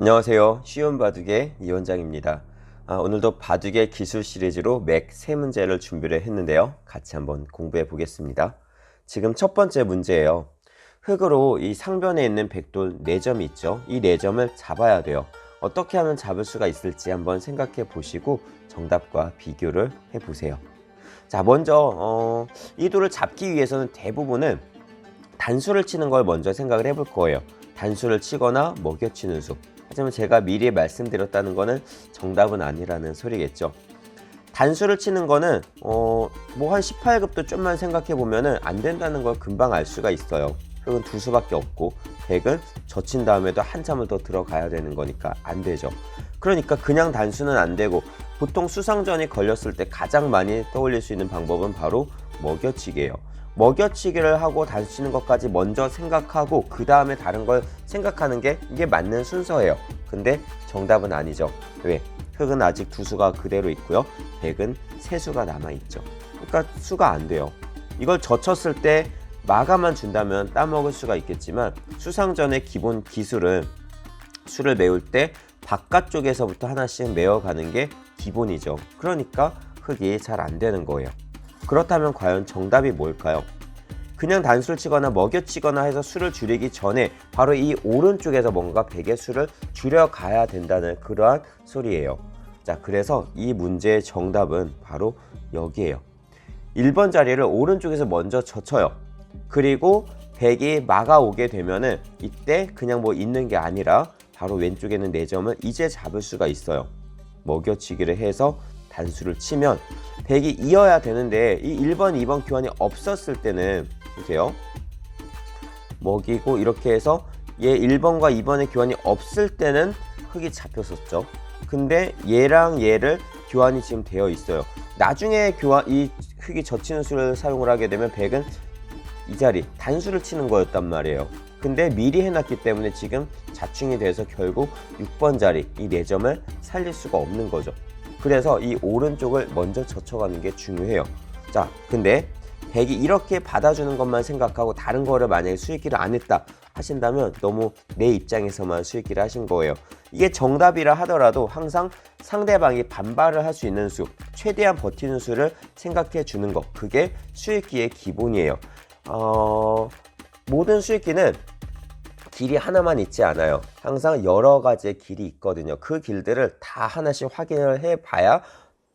안녕하세요. 쉬운 바둑의 이원장입니다. 오늘도 바둑의 기술 시리즈로 맥 3문제를 준비를 했는데요. 같이 한번 공부해 보겠습니다. 지금 첫 번째 문제예요. 흙으로 이 상변에 있는 백돌 4점이 있죠. 이 4점을 잡아야 돼요. 어떻게 하면 잡을 수가 있을지 한번 생각해 보시고 정답과 비교를 해 보세요. 자, 먼저 이 돌을 잡기 위해서는 대부분은 단수를 치는 걸 먼저 생각을 해볼 거예요. 단수를 치거나 먹여치는 수. 하지만 제가 미리 말씀드렸다는 거는 정답은 아니라는 소리겠죠. 단수를 치는 거는 뭐 한 18급도 좀만 생각해 보면은 안 된다는 걸 금방 알 수가 있어요. 흙은 두 수밖에 없고 백은 젖힌 다음에도 한참을 더 들어가야 되는 거니까 안 되죠. 그러니까 그냥 단수는 안 되고 보통 수상전이 걸렸을 때 가장 많이 떠올릴 수 있는 방법은 바로 먹여치기예요. 먹여치기를 하고 단수 치는 것까지 먼저 생각하고 그 다음에 다른 걸 생각하는 게 이게 맞는 순서예요. 근데 정답은 아니죠. 왜? 흙은 아직 두 수가 그대로 있고요. 백은 세 수가 남아있죠. 그러니까 수가 안 돼요. 이걸 젖혔을 때 마감만 준다면 따먹을 수가 있겠지만 수상전의 기본 기술은 수를 메울 때 바깥쪽에서부터 하나씩 메어가는 게 기본이죠. 그러니까 흙이 잘 안 되는 거예요. 그렇다면 과연 정답이 뭘까요? 그냥 단수를 치거나 먹여치거나 해서 수를 줄이기 전에 바로 이 오른쪽에서 뭔가 백의 수를 줄여가야 된다는 그러한 소리예요. 자, 그래서 이 문제의 정답은 바로 여기에요. 1번 자리를 오른쪽에서 먼저 젖혀요. 그리고 백이 막아오게 되면은 이때 그냥 뭐 있는 게 아니라 바로 왼쪽에는 4점을 이제 잡을 수가 있어요. 먹여치기를 해서 단수를 치면 백이 이어야 되는데 이 1번, 2번 교환이 없었을 때는 보세요. 먹이고 이렇게 해서 얘 1번과 2번의 교환이 없을 때는 흙이 잡혔었죠. 근데 얘랑 얘를 교환이 지금 되어 있어요. 나중에 이 흙이 젖히는 수를 사용을 하게 되면 백은 이 자리 단수를 치는 거였단 말이에요. 근데 미리 해놨기 때문에 지금 자충이 돼서 결국 6번 자리 이 4점을 살릴 수가 없는 거죠. 그래서 이 오른쪽을 먼저 젖혀가는 게 중요해요. 자, 근데 백이 이렇게 받아주는 것만 생각하고 다른 거를 만약에 수익기를 안 했다 하신다면 너무 내 입장에서만 수익기를 하신 거예요. 이게 정답이라 하더라도 항상 상대방이 반발을 할 수 있는 수, 최대한 버티는 수를 생각해 주는 것, 그게 수익기의 기본이에요. 모든 수익기는 길이 하나만 있지 않아요. 항상 여러 가지의 길이 있거든요. 그 길들을 다 하나씩 확인을 해봐야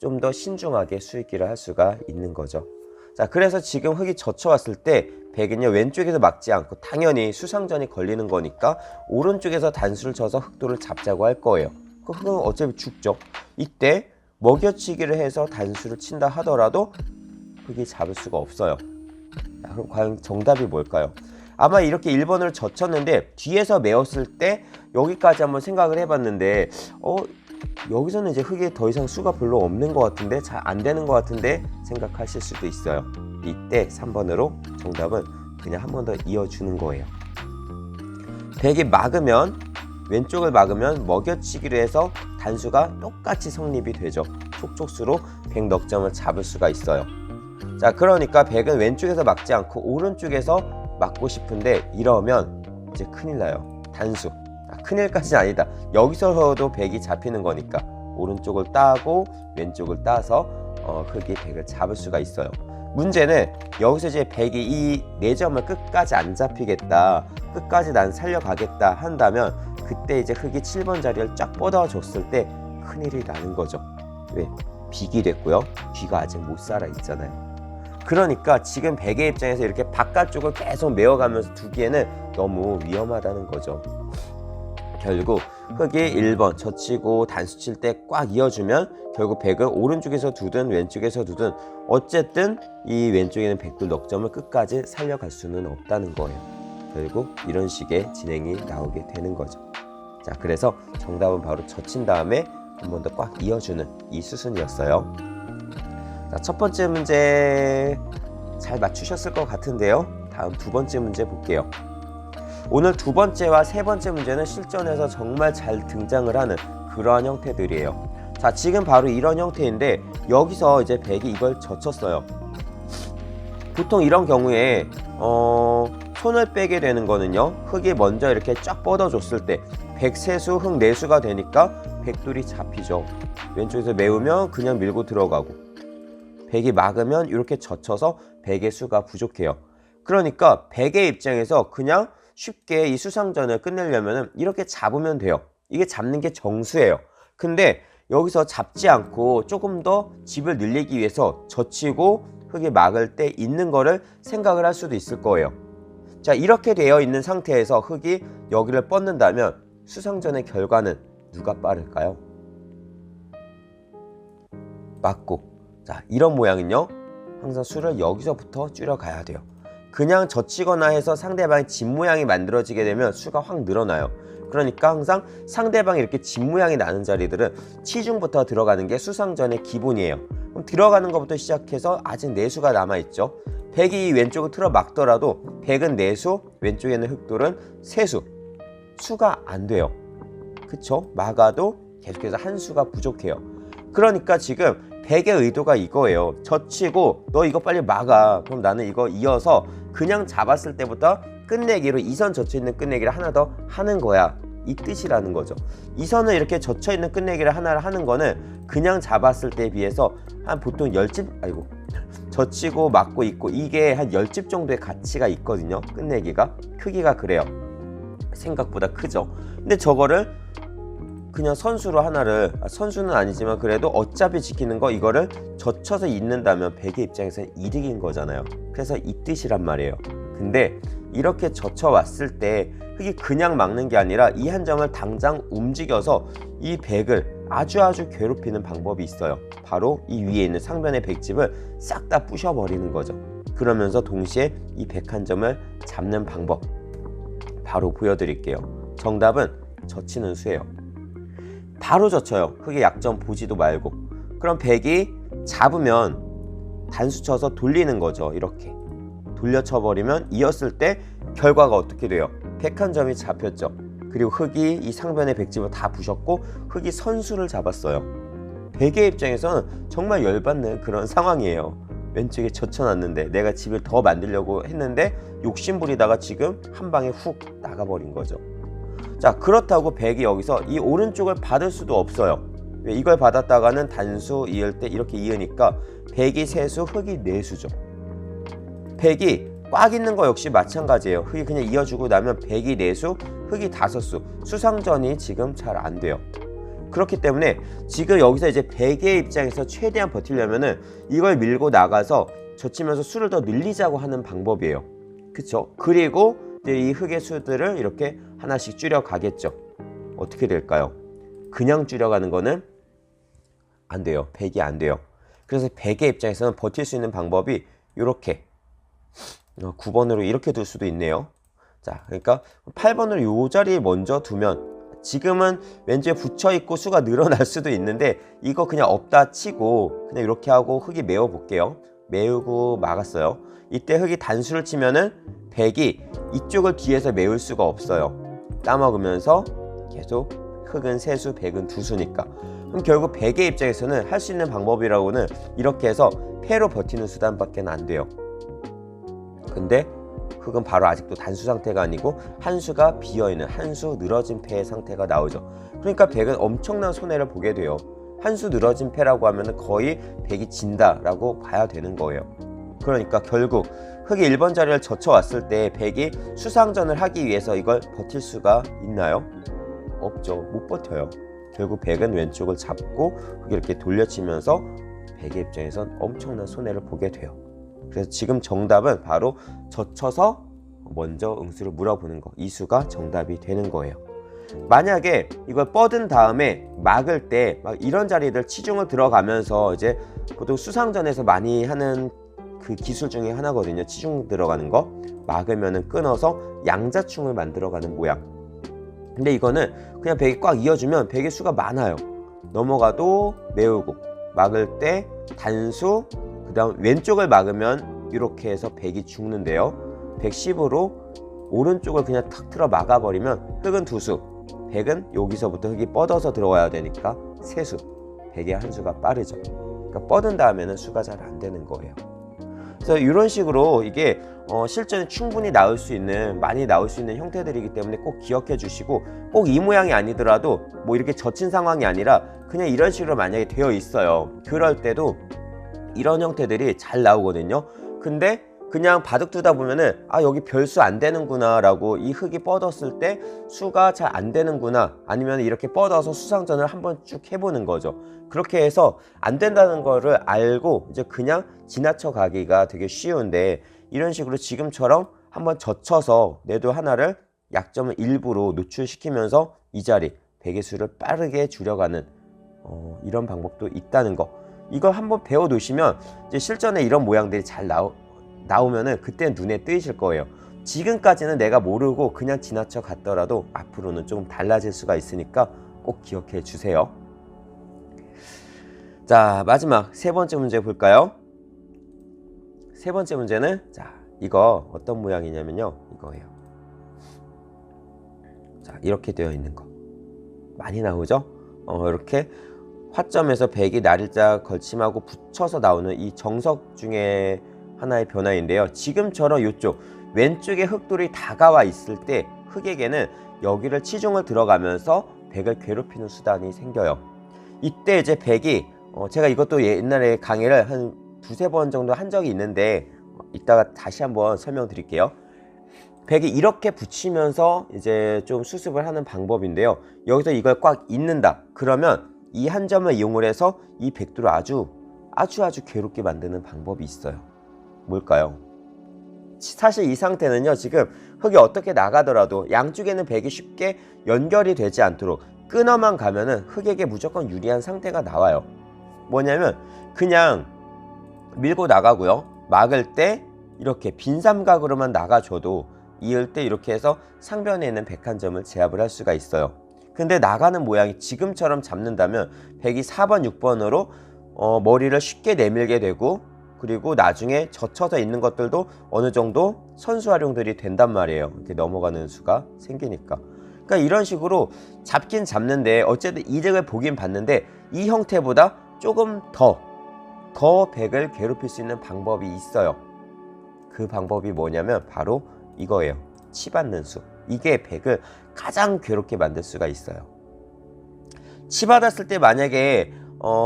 좀 더 신중하게 수익기를 할 수가 있는 거죠. 자, 그래서 지금 흙이 젖혀왔을 때 백은요 왼쪽에서 막지 않고 당연히 수상전이 걸리는 거니까 오른쪽에서 단수를 쳐서 흙돌을 잡자고 할 거예요. 그 흙은 어차피 죽죠. 이때 먹여치기를 해서 단수를 친다 하더라도 흙이 잡을 수가 없어요. 자, 그럼 과연 정답이 뭘까요? 아마 이렇게 1번을 젖혔는데 뒤에서 메었을 때 여기까지 한번 생각을 해봤는데 여기서는 이제 흙이 더 이상 수가 별로 없는 것 같은데 잘 안 되는 것 같은데 생각하실 수도 있어요. 이때 3번으로 정답은 그냥 한 번 더 이어주는 거예요. 백이 막으면 왼쪽을 막으면 먹여치기로 해서 단수가 똑같이 성립이 되죠. 촉촉수로 백 넉 점을 잡을 수가 있어요. 자, 그러니까 백은 왼쪽에서 막지 않고 오른쪽에서 막고 싶은데 이러면 이제 큰일 나요. 단수. 큰일까지는 아니다. 여기서도 백이 잡히는 거니까 오른쪽을 따고 왼쪽을 따서 흙이 백을 잡을 수가 있어요. 문제는 여기서 이제 백이 이 4점을 끝까지 안 잡히겠다, 끝까지 난 살려가겠다 한다면 그때 이제 흙이 7번 자리를 쫙 뻗어줬을 때 큰일이 나는 거죠. 왜? 빅이 됐고요. 귀가 아직 못 살아 있잖아요. 그러니까 지금 백의 입장에서 이렇게 바깥쪽을 계속 메어가면서 두기에는 너무 위험하다는 거죠. 결국 흙이 1번 젖히고 단수 칠 때 꽉 이어주면 결국 백은 오른쪽에서 두든 왼쪽에서 두든 어쨌든 이 왼쪽에 있는 백돌 넉 점을 끝까지 살려갈 수는 없다는 거예요. 결국 이런 식의 진행이 나오게 되는 거죠. 자, 그래서 정답은 바로 젖힌 다음에 한 번 더 꽉 이어주는 이 수순이었어요. 자, 첫 번째 문제 잘 맞추셨을 것 같은데요. 다음 두 번째 문제 볼게요. 오늘 두 번째와 세 번째 문제는 실전에서 정말 잘 등장을 하는 그러한 형태들이에요. 자, 지금 바로 이런 형태인데 여기서 이제 백이 이걸 젖혔어요. 보통 이런 경우에 손을 빼게 되는 거는요, 흙이 먼저 이렇게 쫙 뻗어줬을 때 백세수 흙 네수가 되니까 백돌이 잡히죠. 왼쪽에서 메우면 그냥 밀고 들어가고, 백이 막으면 이렇게 젖혀서 백의 수가 부족해요. 그러니까 백의 입장에서 그냥 쉽게 이 수상전을 끝내려면 이렇게 잡으면 돼요. 이게 잡는 게 정수예요. 근데 여기서 잡지 않고 조금 더 집을 늘리기 위해서 젖히고 흙이 막을 때 있는 거를 생각을 할 수도 있을 거예요. 자, 이렇게 되어 있는 상태에서 흙이 여기를 뻗는다면 수상전의 결과는 누가 빠를까요? 맞고, 자, 이런 모양은요, 항상 수를 여기서부터 줄여가야 돼요. 그냥 젖히거나 해서 상대방의 집 모양이 만들어지게 되면 수가 확 늘어나요. 그러니까 항상 상대방이 이렇게 집 모양이 나는 자리들은 치중부터 들어가는 게 수상전의 기본이에요. 그럼 들어가는 것부터 시작해서 아직 내수가 남아있죠. 백이 왼쪽을 틀어 막더라도 백은 내수, 왼쪽에 있는 흙돌은 세수. 수가 안 돼요. 그쵸? 막아도 계속해서 한 수가 부족해요. 그러니까 지금 백의 의도가 이거예요. 젖히고 너 이거 빨리 막아. 그럼 나는 이거 이어서 그냥 잡았을 때부터 끝내기로 2선 젖혀있는 끝내기를 하나 더 하는 거야. 이 뜻이라는 거죠. 2선을 이렇게 젖혀있는 끝내기를 하나를 하는 거는 그냥 잡았을 때에 비해서 한 보통 10집, 젖히고 막고 있고 이게 한 10집 정도의 가치가 있거든요. 끝내기가. 크기가 그래요. 생각보다 크죠. 근데 저거를 그냥 선수로 하나를, 선수는 아니지만 그래도 어차피 지키는 거 이거를 젖혀서 잇는다면 백의 입장에서는 이득인 거잖아요. 그래서 이 뜻이란 말이에요. 근데 이렇게 젖혀왔을 때 흙이 그냥 막는 게 아니라 이 한 점을 당장 움직여서 이 백을 아주 괴롭히는 방법이 있어요. 바로 이 위에 있는 상변의 백집을 싹 다 부셔버리는 거죠. 그러면서 동시에 이 백 한 점을 잡는 방법 바로 보여드릴게요. 정답은 젖히는 수예요. 바로 젖혀요. 흙의 약점 보지도 말고. 그럼 백이 잡으면 단수 쳐서 돌리는 거죠. 이렇게 돌려쳐버리면 이었을 때 결과가 어떻게 돼요? 백 한 점이 잡혔죠. 그리고 흙이 이 상변의 백집을 다 부셨고 흙이 선수를 잡았어요. 백의 입장에서는 정말 열받는 그런 상황이에요. 왼쪽에 젖혀놨는데 내가 집을 더 만들려고 했는데 욕심부리다가 지금 한 방에 훅 나가버린 거죠. 자, 그렇다고 백이 여기서 이 오른쪽을 받을 수도 없어요. 왜? 이걸 받았다가는 단수 이을 때 이렇게 이으니까 백이 세수, 흙이 네수죠. 백이 꽉 있는 거 역시 마찬가지예요. 흙이 그냥 이어주고 나면 백이 네수, 흙이 다섯수. 수상전이 지금 잘 안 돼요. 그렇기 때문에 지금 여기서 이제 백의 입장에서 최대한 버티려면은 이걸 밀고 나가서 젖히면서 수를 더 늘리자고 하는 방법이에요. 그쵸? 그리고 이제 이 흙의 수들을 이렇게 하나씩 줄여 가겠죠. 어떻게 될까요? 그냥 줄여가는 거는 안 돼요. 백이 안 돼요. 그래서 백의 입장에서는 버틸 수 있는 방법이 이렇게 9번으로 이렇게 둘 수도 있네요. 자, 그러니까 8번으로 이 자리에 먼저 두면 지금은 왼쪽에 붙여있고 수가 늘어날 수도 있는데 이거 그냥 없다 치고 그냥 이렇게 하고 흙이 메워 볼게요. 메우고 막았어요. 이때 흙이 단수를 치면은 백이 이쪽을 뒤에서 메울 수가 없어요. 따먹으면서 계속 흙은 세수, 백은 두수니까. 그럼 결국 백의 입장에서는 할 수 있는 방법이라고는 이렇게 해서 패로 버티는 수단밖에 안 돼요. 근데 흙은 바로 아직도 단수 상태가 아니고 한 수가 비어있는 한 수 늘어진 패의 상태가 나오죠. 그러니까 백은 엄청난 손해를 보게 돼요. 한 수 늘어진 패라고 하면 거의 백이 진다라고 봐야 되는 거예요. 그러니까 결국 흙이 1번 자리를 젖혀왔을 때 백이 수상전을 하기 위해서 이걸 버틸 수가 있나요? 없죠. 못 버텨요. 결국 백은 왼쪽을 잡고 흙이 이렇게 돌려치면서 백의 입장에선 엄청난 손해를 보게 돼요. 그래서 지금 정답은 바로 젖혀서 먼저 응수를 물어보는 거. 이 수가 정답이 되는 거예요. 만약에 이걸 뻗은 다음에 막을 때 막 이런 자리들 치중을 들어가면서 이제 보통 수상전에서 많이 하는 그 기술 중에 하나거든요. 치중 들어가는 거. 막으면은 끊어서 양자충을 만들어가는 모양. 근데 이거는 그냥 백이 꽉 이어주면 백의 수가 많아요. 넘어가도 메우고 막을 때 단수, 그 다음 왼쪽을 막으면 이렇게 해서 백이 죽는데요. 110으로 오른쪽을 그냥 탁 틀어 막아버리면 흙은 두수, 백은 여기서부터 흙이 뻗어서 들어와야 되니까 세수, 백의 한 수가 빠르죠. 그러니까 뻗은 다음에는 수가 잘 안 되는 거예요. 그래서 이런 식으로 이게 실전에 충분히 나올 수 있는, 많이 나올 수 있는 형태들이기 때문에 꼭 기억해 주시고, 꼭 이 모양이 아니더라도 뭐 이렇게 젖힌 상황이 아니라 그냥 이런 식으로 만약에 되어 있어요. 그럴 때도 이런 형태들이 잘 나오거든요. 근데 그냥 바둑 두다 보면은 여기 별수 안 되는구나 라고, 이 흙이 뻗었을 때 수가 잘 안 되는구나, 아니면 이렇게 뻗어서 수상전을 한번 쭉 해보는 거죠. 그렇게 해서 안 된다는 거를 알고 이제 그냥 지나쳐 가기가 되게 쉬운데, 이런 식으로 지금처럼 한번 젖혀서 내도 하나를 약점을 일부러 노출시키면서 이 자리 백의 수를 빠르게 줄여가는 이런 방법도 있다는 거, 이걸 한번 배워 놓으시면 이제 실전에 이런 모양들이 잘 나오면은 그때 눈에 띄실 거예요. 지금까지는 내가 모르고 그냥 지나쳐 갔더라도 앞으로는 좀 달라질 수가 있으니까 꼭 기억해 주세요. 자, 마지막 세 번째 문제 볼까요? 세 번째 문제는, 자, 이거 어떤 모양이냐면요, 이거예요. 자, 이렇게 되어 있는 거 많이 나오죠? 이렇게 화점에서 백이 날일자 걸침하고 붙여서 나오는 이 정석 중에 하나의 변화인데요. 지금처럼 이쪽 왼쪽에 흙돌이 다가와 있을 때 흙에게는 여기를 치중을 들어가면서 백을 괴롭히는 수단이 생겨요. 이때 이제 백이 제가 이것도 옛날에 강의를 한 두세 번 정도 한 적이 있는데 이따가 다시 한번 설명드릴게요. 백이 이렇게 붙이면서 이제 좀 수습을 하는 방법인데요. 여기서 이걸 꽉 잇는다 그러면 이 한 점을 이용을 해서 이 백두를 아주 괴롭게 만드는 방법이 있어요. 뭘까요? 사실 이 상태는요, 지금 흙이 어떻게 나가더라도 양쪽에는 백이 쉽게 연결이 되지 않도록 끊어만 가면은 흙에게 무조건 유리한 상태가 나와요. 뭐냐면 그냥 밀고 나가고요, 막을 때 이렇게 빈 삼각으로만 나가줘도 이을 때 이렇게 해서 상변에 있는 백 한 점을 제압을 할 수가 있어요. 근데 나가는 모양이 지금처럼 잡는다면 백이 4번, 6번으로 머리를 쉽게 내밀게 되고, 그리고 나중에 젖혀서 있는 것들도 어느 정도 선수 활용들이 된단 말이에요. 이렇게 넘어가는 수가 생기니까. 그러니까 이런 식으로 잡긴 잡는데 어쨌든 이득을 보긴 봤는데, 이 형태보다 조금 더 백을 괴롭힐 수 있는 방법이 있어요. 그 방법이 뭐냐면 바로 이거예요. 치받는 수. 이게 백을 가장 괴롭게 만들 수가 있어요. 치받았을 때 만약에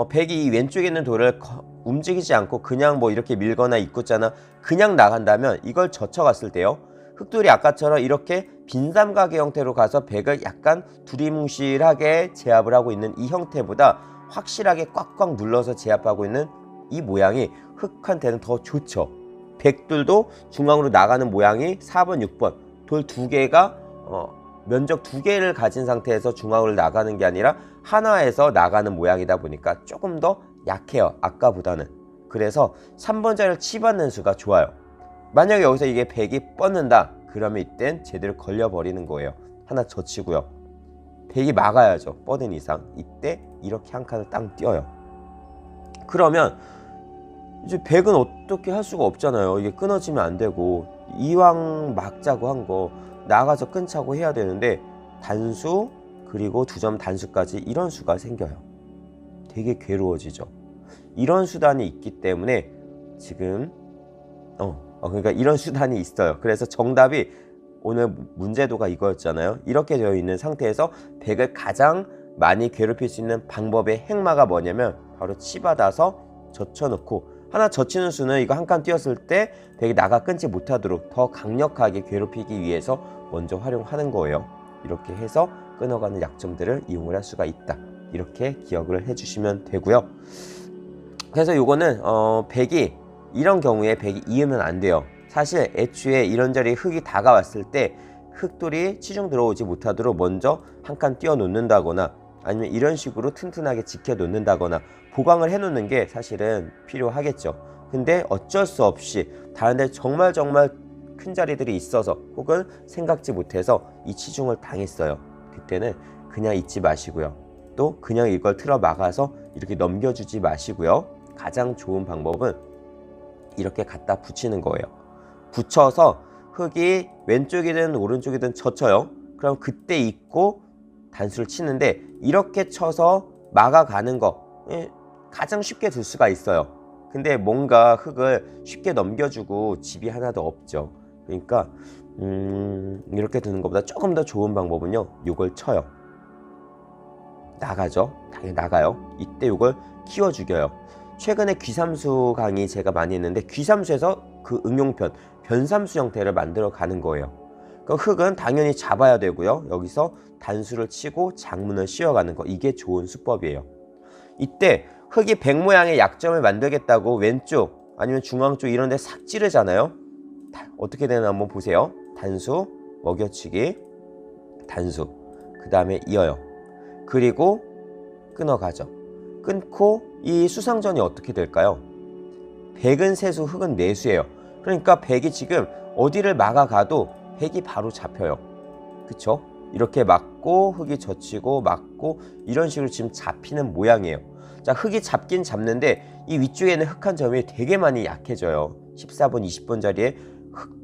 백이 이 왼쪽에 있는 돌을 움직이지 않고 그냥 뭐 이렇게 밀거나 입구자나 그냥 나간다면, 이걸 젖혀갔을 때요, 흙돌이 아까처럼 이렇게 빈삼각의 형태로 가서 백을 약간 두리뭉실하게 제압을 하고 있는 이 형태보다 확실하게 꽉꽉 눌러서 제압하고 있는 이 모양이 흙한테는 더 좋죠. 백들도 중앙으로 나가는 모양이 4번, 6번 돌 두 개가 면적 두 개를 가진 상태에서 중앙으로 나가는 게 아니라 하나에서 나가는 모양이다 보니까 조금 더 약해요, 아까보다는. 그래서 3번 자리를 치받는 수가 좋아요. 만약에 여기서 이게 백이 뻗는다 그러면 이땐 제대로 걸려버리는 거예요. 하나 젖히고요, 백이 막아야죠. 뻗은 이상 이때 이렇게 한 칸을 땅 띄어요. 그러면 이제 백은 어떻게 할 수가 없잖아요. 이게 끊어지면 안 되고, 이왕 막자고 한 거 나가서 끊자고 해야 되는데 단수 그리고 두 점 단수까지 이런 수가 생겨요. 되게 괴로워지죠. 이런 수단이 있기 때문에 지금 그러니까 이런 수단이 있어요. 그래서 정답이 오늘 문제도가 이거였잖아요. 이렇게 되어 있는 상태에서 백을 가장 많이 괴롭힐 수 있는 방법의 행마가 뭐냐면 바로 치받아서 젖혀놓고, 하나 젖히는 수는 이거 한 칸 띄었을 때 백이 나가 끊지 못하도록 더 강력하게 괴롭히기 위해서 먼저 활용하는 거예요. 이렇게 해서 끊어가는 약점들을 이용을 할 수가 있다. 이렇게 기억을 해주시면 되고요. 그래서 요거는 백이 이런 경우에 백이 이으면 안 돼요. 사실 애초에 이런저리 흙이 다가왔을 때 흙돌이 치중 들어오지 못하도록 먼저 한 칸 띄워 놓는다거나, 아니면 이런 식으로 튼튼하게 지켜 놓는다거나 보강을 해 놓는 게 사실은 필요하겠죠. 근데 어쩔 수 없이 다른 데 정말 큰 자리들이 있어서 혹은 생각지 못해서 이 치중을 당했어요. 그때는 그냥 잊지 마시고요, 또 그냥 이걸 틀어 막아서 이렇게 넘겨주지 마시고요, 가장 좋은 방법은 이렇게 갖다 붙이는 거예요. 붙여서 흙이 왼쪽이든 오른쪽이든 젖혀요. 그럼 그때 잊고 단수를 치는데, 이렇게 쳐서 막아가는 거 가장 쉽게 둘 수가 있어요. 근데 뭔가 흙을 쉽게 넘겨주고 집이 하나도 없죠. 그러니까 이렇게 두는 것보다 조금 더 좋은 방법은요, 이걸 쳐요. 나가죠. 당연히 나가요. 이때 이걸 키워 죽여요. 최근에 귀삼수 강의 제가 많이 했는데, 귀삼수에서 그 응용편 변삼수 형태를 만들어 가는 거예요. 그 흙은 당연히 잡아야 되고요, 여기서 단수를 치고 장문을 씌워가는 거, 이게 좋은 수법이에요. 이때 흙이 백 모양의 약점을 만들겠다고 왼쪽 아니면 중앙 쪽 이런 데 싹 찌르잖아요. 어떻게 되나 한번 보세요. 단수, 먹여치기, 단수, 그 다음에 이어요. 그리고 끊어가죠. 끊고 이 수상전이 어떻게 될까요? 백은 세수, 흙은 내수예요. 그러니까 백이 지금 어디를 막아가도 백이 바로 잡혀요. 그쵸? 이렇게 막고 흙이 젖히고 막고 이런 식으로 지금 잡히는 모양이에요. 자, 흙이 잡긴 잡는데 이 위쪽에는 흙한 점이 되게 많이 약해져요. 14번, 20번 자리에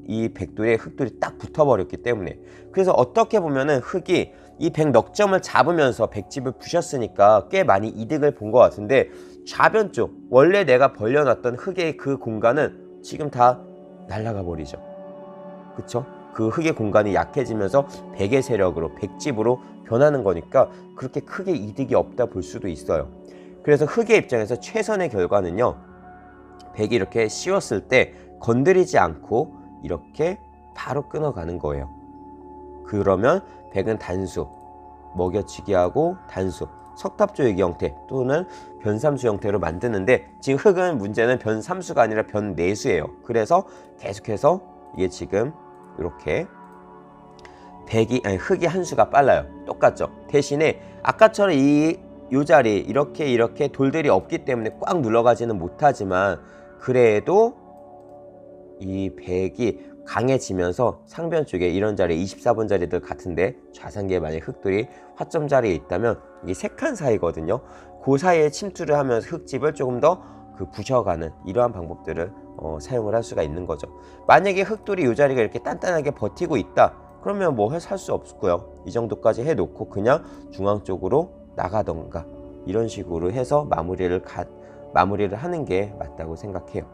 이 백돌에 흙돌이 딱 붙어버렸기 때문에. 그래서 어떻게 보면은 흙이 이 백 넉점을 잡으면서 백집을 부셨으니까 꽤 많이 이득을 본 것 같은데, 좌변 쪽 원래 내가 벌려놨던 흙의 그 공간은 지금 다 날아가 버리죠. 그쵸? 그 흙의 공간이 약해지면서 백의 세력으로 백집으로 변하는 거니까 그렇게 크게 이득이 없다 볼 수도 있어요. 그래서 흙의 입장에서 최선의 결과는요, 백이 이렇게 씌웠을 때 건드리지 않고 이렇게 바로 끊어가는 거예요. 그러면 백은 단수, 먹여치기하고 단수, 석탑조이기 형태 또는 변삼수 형태로 만드는데, 지금 흙은 문제는 변삼수가 아니라 변내수예요. 그래서 계속해서 이게 지금 이렇게 흙이 한 수가 빨라요. 똑같죠. 대신에 아까처럼 요 자리 이렇게 돌들이 없기 때문에 꽉 눌러가지는 못하지만, 그래도 이 백이 강해지면서 상변 쪽에 이런 자리 24번 자리들 같은데 좌상기에 만약 흙돌이 화점 자리에 있다면 이게 세 칸 사이거든요. 그 사이에 침투를 하면서 흙집을 조금 더 부셔가는 이러한 방법들을 사용을 할 수가 있는 거죠. 만약에 흙돌이 이 자리가 이렇게 단단하게 버티고 있다, 그러면 뭐 할 수 없고요. 이 정도까지 해놓고 그냥 중앙 쪽으로 나가던가 이런 식으로 해서 마무리를 하는 게 맞다고 생각해요.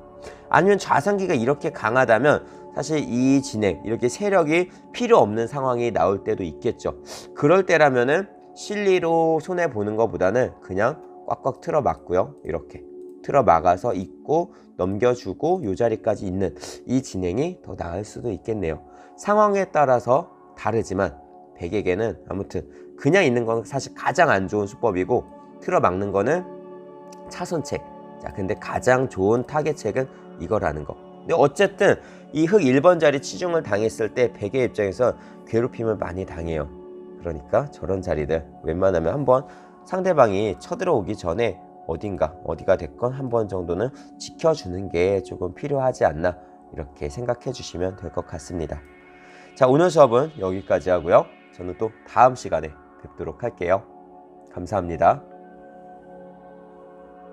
아니면 좌상기가 이렇게 강하다면 사실 이 진행, 이렇게 세력이 필요 없는 상황이 나올 때도 있겠죠. 그럴 때라면은 실리로 손해보는 것보다는 그냥 꽉꽉 틀어 막고요, 이렇게 틀어 막아서 있고 넘겨주고 요 자리까지 있는 이 진행이 더 나을 수도 있겠네요. 상황에 따라서 다르지만 백에게는 아무튼 그냥 있는 건 사실 가장 안 좋은 수법이고, 틀어 막는 거는 차선책. 자, 근데 가장 좋은 타겟책은 이거라는 거. 근데 어쨌든 이 흙 1번 자리 치중을 당했을 때 백의 입장에서 괴롭힘을 많이 당해요. 그러니까 저런 자리들 웬만하면 한번 상대방이 쳐들어오기 전에 어디가 됐건 한 번 정도는 지켜주는 게 조금 필요하지 않나, 이렇게 생각해 주시면 될 것 같습니다. 자, 오늘 수업은 여기까지 하고요. 저는 또 다음 시간에 뵙도록 할게요. 감사합니다.